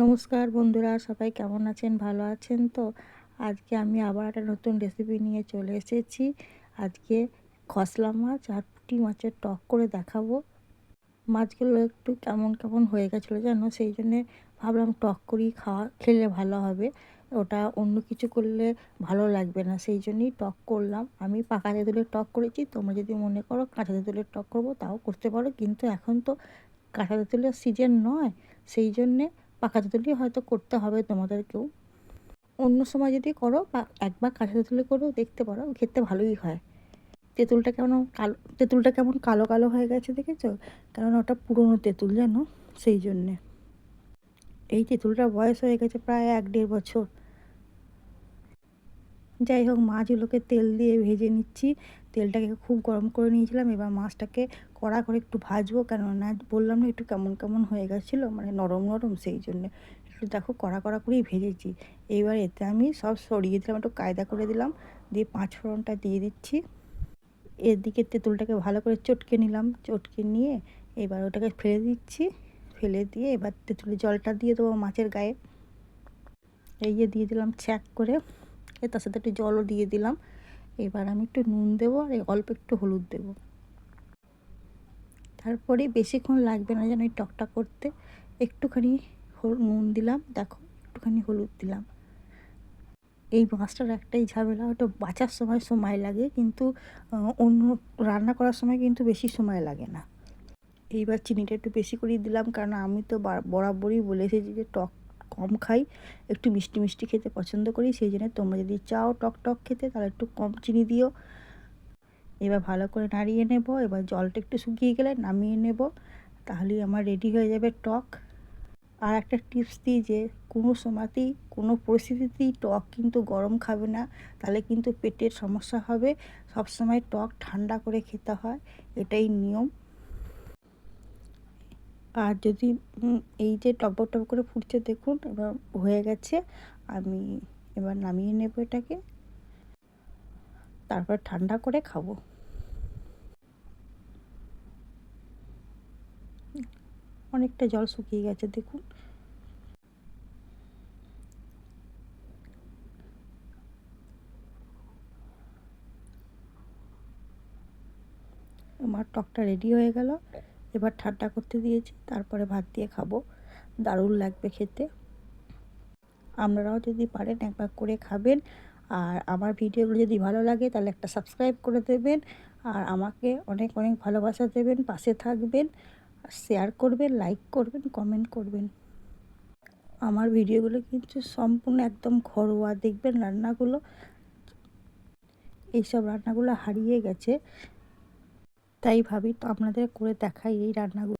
নমস্কার বন্ধুরা, সবাই কেমন আছেন? ভালো আছেন তো? আজকে আমি আবার একটা নতুন রেসিপি নিয়ে চলে এসেছি। আজকে খসলা মাছ আর পুঁটি মাছের টক করে দেখাবো। মাছগুলো একটু কেমন কেমন হয়ে গেছিলো জানো, সেই জন্যে ভাবলাম টক করেই খেলে ভালো হবে। ওটা অন্য কিছু করলে ভালো লাগবে না, সেই জন্যই টক করলাম। আমি পাকা তেঁতুলের টক করেছি, তোমরা যদি মনে করো কাঁচা তেঁতুলের টক করবো তাও করতে পারো, কিন্তু এখন তো কাঁচা তেঁতুলের সিজন নয়, সেই জন্যে পাকা তেঁতুলই হয়তো করতে হবে তোমাদেরকেও। অন্য সময় যদি করো বা একবার কাঁচা তেঁতুলে করেও দেখতে পারো, খেতে ভালোই হয়। তেঁতুলটা কেমন কালো কালো হয়ে গেছে দেখেছো? কারণ ওটা পুরনো তেঁতুল জানো, সেই জন্যে। এই তেঁতুলটার বয়স হয়ে গেছে প্রায় 1-1.5 বছর। যাই হোক, মাছগুলোকে তেল দিয়ে ভেজে নিচ্ছি। তেলটাকে খুব গরম করে নিয়েছিলাম। এবার মাছটাকে কড়া করে একটু ভাজবো, কেননা বললাম না একটু কেমন কেমন হয়ে গেছিলো, মানে নরম নরম, সেই জন্যে একটু দেখো কড়া কড়া করেই ভেজেছি। এইবার এতে আমি সব সরিয়ে দিলাম, একটু কায়দা করে দিলাম, দিয়ে 5 ফোড়নটা দিয়ে দিচ্ছি। এদিকে তেঁতুলটাকে ভালো করে চটকে নিলাম, চটকে নিয়ে এবার ওটাকে ফেলে দিচ্ছি। ফেলে দিয়ে এবার তেঁতুলের জলটা দিয়ে দেবো মাছের গায়ে। এই যে দিয়ে দিলাম ছ্যাঁক করে, তার সাথে একটু জলও দিয়ে দিলাম। এবার আমি একটু নুন দেবো আর অল্প একটু হলুদ দেবো। তারপরে বেশিক্ষণ লাগবে না যেন এই টকটা করতে। একটুখানি নুন দিলাম, দেখো একটুখানি হলুদ দিলাম। এই মাছটার একটাই ঝামেলা, ওটা বাছার সময় সময় লাগে, কিন্তু অন্য রান্না করার সময় কিন্তু বেশি সময় লাগে না। এইবার চিনিটা একটু বেশি করেই দিলাম, কারণ আমি তো বরাবরই বলে এসেছি যে টক কম খাই, একটু মিষ্টি মিষ্টি খেতে পছন্দ করি, সেই জন্য তোমরা যদি চাও টক টক খেতে তাহলে একটু কম চিনি দিও। এবার ভালো করে নাড়িয়ে নেব। এবার জলটা একটু শুকিয়ে গেলে নামিয়ে নেব, তাহলেই আমার রেডি হয়ে যাবে টক। আর একটা টিপস দিই যে কোনো সময়তেই কোনো পরিস্থিতিতেই টক কিন্তু গরম খাবে না, তাহলে কিন্তু পেটের সমস্যা হবে। সব সময় টক ঠান্ডা করে খেতে হয়, এটাই নিয়ম। আর যদি এই যে টকবক টক করে ফুটছে দেখুন, এবার হয়ে গেছে। আমি এবার নামিয়ে নেব এটাকে, তারপর ঠান্ডা করে খাবো। অনেকটা জল শুকিয়ে গেছে দেখুন। আমার টকটা রেডি হয়ে গেল। এবার ঠান্ডা করতে দিয়েছি, তারপরে ভাত দিয়ে খাবো, দারুণ লাগবে খেতে। আপনারাও যদি পারেন একবার করে খাবেন। আর আমার ভিডিওগুলো যদি ভালো লাগে তাহলে একটা সাবস্ক্রাইব করে দেবেন, আর আমাকে অনেক অনেক ভালোবাসা দেবেন, পাশে থাকবেন, শেয়ার করবেন, লাইক করবেন, কমেন্ট করবেন। আমার ভিডিওগুলো কিন্তু সম্পূর্ণ একদম ঘরোয়া, দেখবেন রান্নাগুলো, এইসব রান্নাগুলো হারিয়ে গেছে, তাই ভাবি তো আপনাদের করে দেখাই এই রান্নাগুলো।